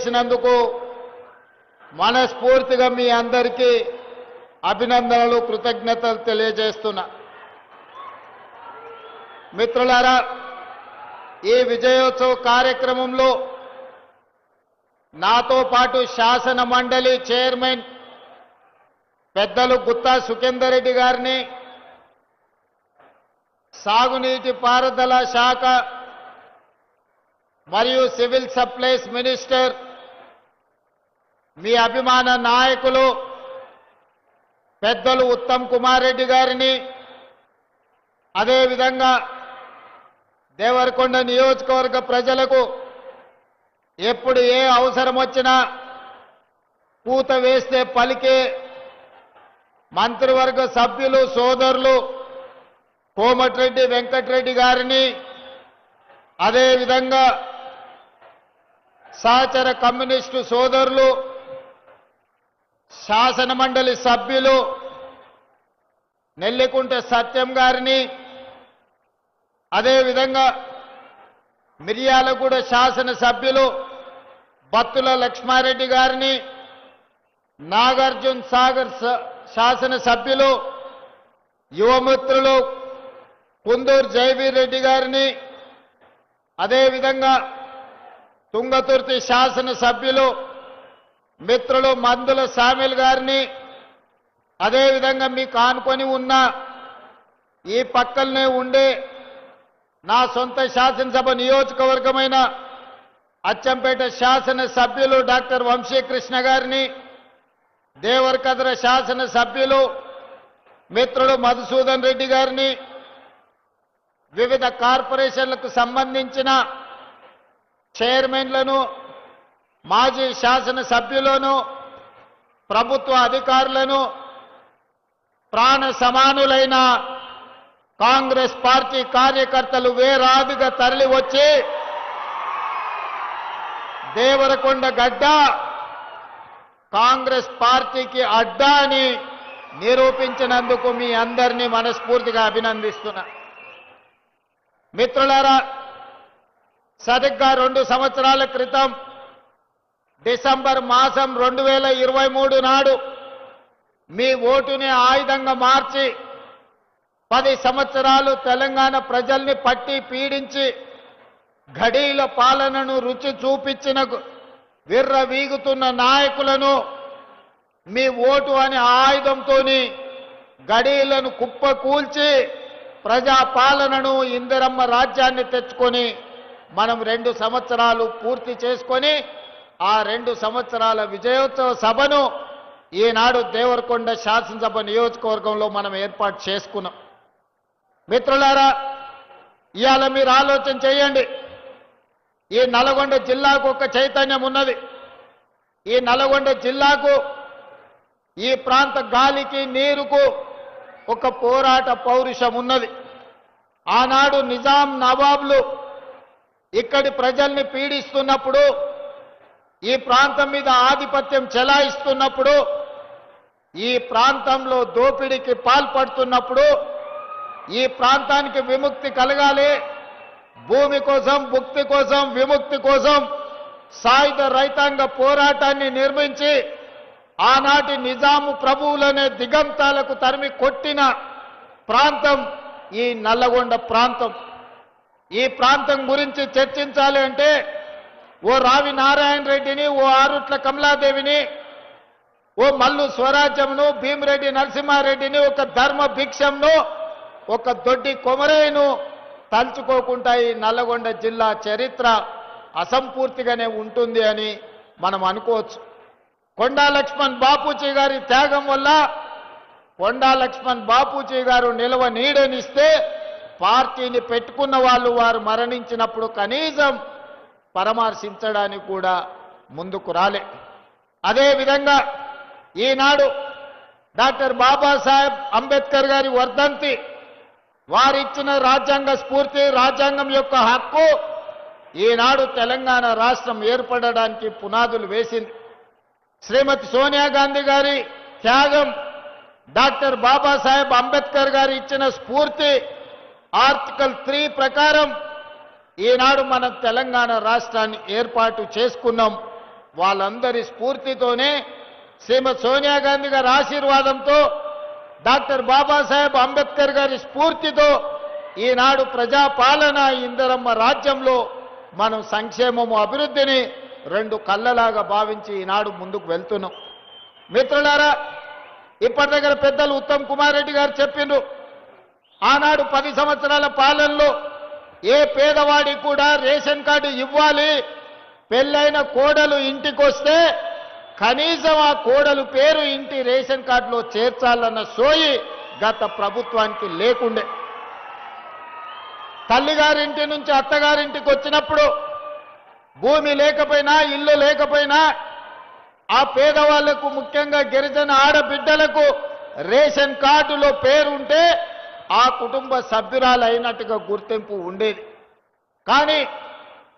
చేసినందుకు మనస్ఫూర్తిగా మీ అందరికీ అభినందనలు కృతజ్ఞతలు తెలియజేస్తున్నా. మిత్రులారా, ఈ విజయోత్సవ కార్యక్రమంలో నాతో పాటు శాసన మండలి చైర్మన్ పెద్దలు గుత్తా సుఖేందర్ రెడ్డి గారిని, సాగునీటి పారుదల శాఖ మరియు సివిల్ సప్లైస్ మినిస్టర్, మీ అభిమాన నాయకులు పెద్దలు ఉత్తమ్ కుమార్ రెడ్డి గారిని, అదేవిధంగా దేవరకొండ నియోజకవర్గ ప్రజలకు ఎప్పుడు ఏ అవసరం వచ్చినా పూత వేస్తే పలికే మంత్రివర్గ సభ్యులు సోదరులు కోమటిరెడ్డి వెంకటరెడ్డి గారిని, అదేవిధంగా సహచర కమ్యూనిస్టు సోదరులు, శాసన మండలి సభ్యులు నెల్లికుంట సత్యం గారిని, అదేవిధంగా మిర్యాలగూడ శాసన సభ్యులు బత్తుల లక్ష్మారెడ్డి గారిని, నాగార్జున సాగర్ శాసన సభ్యులు యువమిత్రులు కుందూరు జయవీర్ రెడ్డి గారిని, అదేవిధంగా తుంగతుర్తి శాసన సభ్యులు మిత్రులు మందుల సామిల్ గారిని, అదేవిధంగా మీకు ఆనుకొని ఉన్న ఈ పక్కనే ఉండే నా సొంత శాసనసభ నియోజకవర్గమైన అచ్చంపేట శాసన సభ్యులు డాక్టర్ వంశీకృష్ణ గారిని, దేవరకద్ర శాసన సభ్యులు మిత్రులు మధుసూదన్ రెడ్డి గారిని, వివిధ కార్పొరేషన్లకు సంబంధించిన చైర్మన్లను, మాజీ శాసన సభ్యులను, ప్రభుత్వ అధికారులను, ప్రాణ సమానులైన కాంగ్రెస్ పార్టీ కార్యకర్తలు వేలాదిగా తరలి వచ్చి దేవరకొండ గడ్డ కాంగ్రెస్ పార్టీకి అడ్డా అని నిరూపించినందుకు మీ అందరినీ మనస్ఫూర్తిగా అభినందిస్తున్నా. మిత్రులారా, సరిగ్గా 2 సంవత్సరాల క్రితం డిసెంబర్ మాసం 2023 నాడు మీ ఓటుని ఆయుధంగా మార్చి 10 సంవత్సరాలు తెలంగాణ ప్రజల్ని పట్టి పీడించి ఘడీల పాలనను రుచి చూపించిన విర్రవీగుతున్న నాయకులను మీ ఓటు అనే ఆయుధంతోని గడీలను కుప్పకూల్చి ప్రజా పాలనను ఇందిరమ్మ రాజ్యాన్ని తెచ్చుకొని మనం 2 సంవత్సరాలు పూర్తి చేసుకొని ఆ 2 సంవత్సరాల విజయోత్సవ సభను ఈనాడు దేవరకొండ శాసనసభ నియోజకవర్గంలో మనం ఏర్పాటు చేసుకున్నాం. మిత్రులారా, ఇవాళ మీరు ఆలోచన చేయండి. ఈ నల్గొండ జిల్లాకు ఒక చైతన్యం ఉన్నది. ఈ నల్గొండ జిల్లాకు, ఈ ప్రాంత గాలికి నీరుకు ఒక పోరాట పౌరుషం ఉన్నది. ఆనాడు నిజాం నవాబులు ఇక్కడి ప్రజల్ని పీడిస్తున్నప్పుడు, ఈ ప్రాంతం మీద ఆధిపత్యం చెలాయిస్తున్నప్పుడు, ఈ ప్రాంతంలో దోపిడీకి పాల్పడుతున్నప్పుడు, ఈ ప్రాంతానికి విముక్తి కలగాలి, భూమి కోసం, భుక్తి కోసం, విముక్తి కోసం సాయుధ రైతాంగ పోరాటాన్ని నిర్మించి ఆనాటి నిజాము ప్రభువులనే దిగంతాలకు తరిమి కొట్టిన ప్రాంతం ఈ నల్లగొండ ప్రాంతం. ఈ ప్రాంతం గురించి చర్చించాలి అంటే ఓ రావి నారాయణ రెడ్డిని, ఓ ఆరుట్ల కమలాదేవిని, ఓ మల్లు స్వరాజ్యంను, భీమిరెడ్డి నరసింహారెడ్డిని, ఒక ధర్మ భిక్షంను, ఒక దొడ్డి కొమరయ్యను తలుచుకోకుండా ఈ నల్లగొండ జిల్లా చరిత్ర అసంపూర్తిగానే ఉంటుంది అని మనం అనుకోవచ్చు. కొండా లక్ష్మణ్ బాపూజీ గారి త్యాగం వల్ల కొండా లక్ష్మణ్ బాపూజీ గారు నిలవ నీడనిస్తే పార్టీని పెట్టుకున్న వాళ్ళు వారు మరణించినప్పుడు కనీసం పరామర్శించడానికి కూడా ముందుకు రాలే. అదేవిధంగా ఈనాడు డాక్టర్ బాబాసాహెబ్ అంబేద్కర్ గారి వర్ధంతి, వారిచ్చిన రాజ్యాంగ స్ఫూర్తి, రాజ్యాంగం యొక్క హక్కు ఈనాడు తెలంగాణ రాష్ట్రం ఏర్పడడానికి పునాదులు వేసింది. శ్రీమతి సోనియా గాంధీ గారి త్యాగం, డాక్టర్ బాబాసాహెబ్ అంబేద్కర్ గారు ఇచ్చిన స్ఫూర్తి, ఆర్టికల్ 3 ప్రకారం ఈనాడు మనం తెలంగాణ రాష్ట్రాన్ని ఏర్పాటు చేసుకున్నాం. వాళ్ళందరి స్ఫూర్తితోనే శ్రీమతి సోనియా గాంధీ గారి ఆశీర్వాదంతో డాక్టర్ బాబాసాహెబ్ అంబేద్కర్ గారి స్ఫూర్తితో ఈనాడు ప్రజాపాలన ఇందిరమ్మ రాజ్యంలో మనం సంక్షేమము అభివృద్ధిని రెండు కళ్ళలాగా భావించి ఈనాడు ముందుకు వెళ్తున్నాం. మిత్రులారా, ఇప్పటి దగ్గర పెద్దలు ఉత్తమ్ కుమార్ రెడ్డి గారు చెప్పిండ్రు, ఆనాడు 10 సంవత్సరాల పాలనలో ఏ పేదవాడి కూడా రేషన్ కార్డు ఇవ్వాలి, పెళ్ళైన కోడలు ఇంటికొస్తే కనీసం ఆ కోడలు పేరు ఇంటి రేషన్ కార్డులో చేర్చాలన్న సోయి గత ప్రభుత్వానికి లేకుండే. తల్లిగారింటి నుంచి అత్తగారింటికి వచ్చినప్పుడు భూమి లేకపోయినా ఇల్లు లేకపోయినా ఆ పేదవాళ్లకు ముఖ్యంగా గిరిజన ఆడబిడ్డలకు రేషన్ కార్డులో పేరుంటే ఆ కుటుంబ సభ్యురాలు అయినట్టుగా గుర్తింపు ఉండేది. కానీ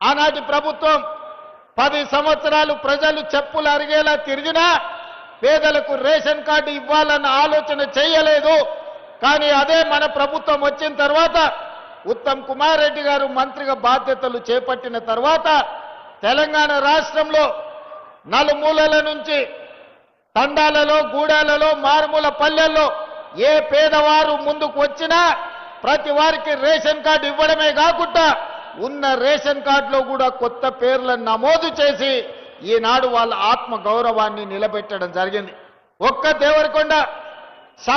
ఆనాటి ప్రభుత్వం 10 సంవత్సరాలు ప్రజలు చెప్పులు అరిగేలా తిరిగినా పేదలకు రేషన్ కార్డు ఇవ్వాలన్న ఆలోచన చేయలేదు. కానీ అదే మన ప్రభుత్వం వచ్చిన తర్వాత ఉత్తమ్ కుమార్ రెడ్డి గారు మంత్రిగా బాధ్యతలు చేపట్టిన తర్వాత తెలంగాణ రాష్ట్రంలో నలుమూలల నుంచి తండాలలో గూడాలలో మారుమూల పల్లెల్లో ఏ పేదవారు ముందుకు వచ్చినా ప్రతి వారికి రేషన్ కార్డు ఇవ్వడమే కాకుండా ఉన్న రేషన్ కార్డులో కూడా కొత్త పేర్లను నమోదు చేసి ఈనాడు వాళ్ళ ఆత్మ గౌరవాన్ని నిలబెట్టడం జరిగింది. ఒక్క దేవరకొండ